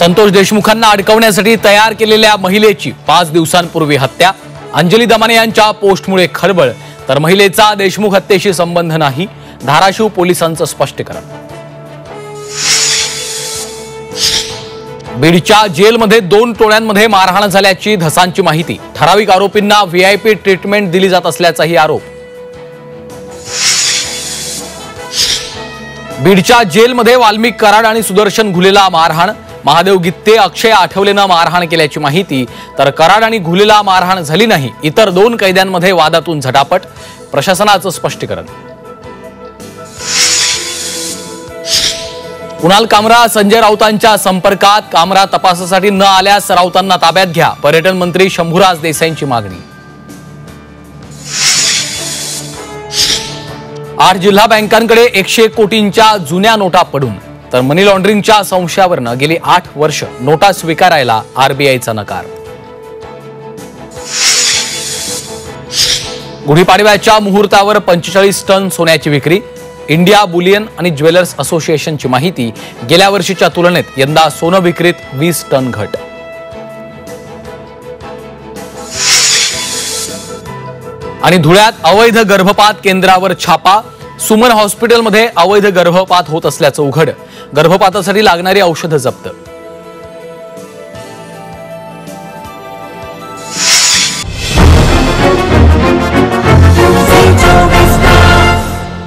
संतोष देशमुखांना अडकवण्यासाठी तयार केलेल्या महिलेची 5 दिवसांपूर्वी हत्या। अंजली दमाने यांच्या पोस्टमुळे खळबळ, तर महिलेचा देशमुख हत्येशी संबंध नाही, धाराशिव पोलिसांचं स्पष्टीकरण। बीडच्या जेलमध्ये 2 टोळ्यांमध्ये मारहाण झाल्याची धसांची माहिती। ठराविक आरोपींना व्हीआयपी ट्रीटमेंट दिली जात असल्याचाही आरोप। बीडच्या जेलमध्ये वाल्मिक कराड आणि सुदर्शन घुलेला मारहाण। महादेव गित्ते, अक्षय आठवलेनं मारहाण केल्याची माहिती, तर कराड आणि घुलेला मारहाण झाली नाही। इतर 2 कैद्यांमध्ये वादातून झटापट, प्रशासनाचं स्पष्टीकरण। कुणाल कामरा संजय राऊतांच्या संपर्कात। कामरा तपासासाठी न आल्यास राऊतांना ताब्यात घ्या, पर्यटन मंत्री शंभूराज देसाईंची मागणी। 8 जिल्हा बँकांकडे 101 कोटींच्या जुन्या नोटा पडून, तर मनी लॉन्ड्रिंगच्या संशयावरनं गेली 8 वर्ष नोटा स्वीकारायला आरबीआयचा नकार। गुढीपाडव्याच्या मुहूर्तावर 45 टन सोन्याची विक्री। इंडिया बुलियन आणि ज्वेलर्स असोसिएशनची माहिती, गेल्या वर्षीच्या तुलनेत यंदा सोनं विक्रीत 20 टन घट। आणि धुळ्यात अवैध गर्भपात केंद्रावर छापा। सुमन हॉस्पिटलमध्ये अवैध गर्भपात होत असल्याचं उघड, गर्भपातासाठी लागणारी औषधं जप्त।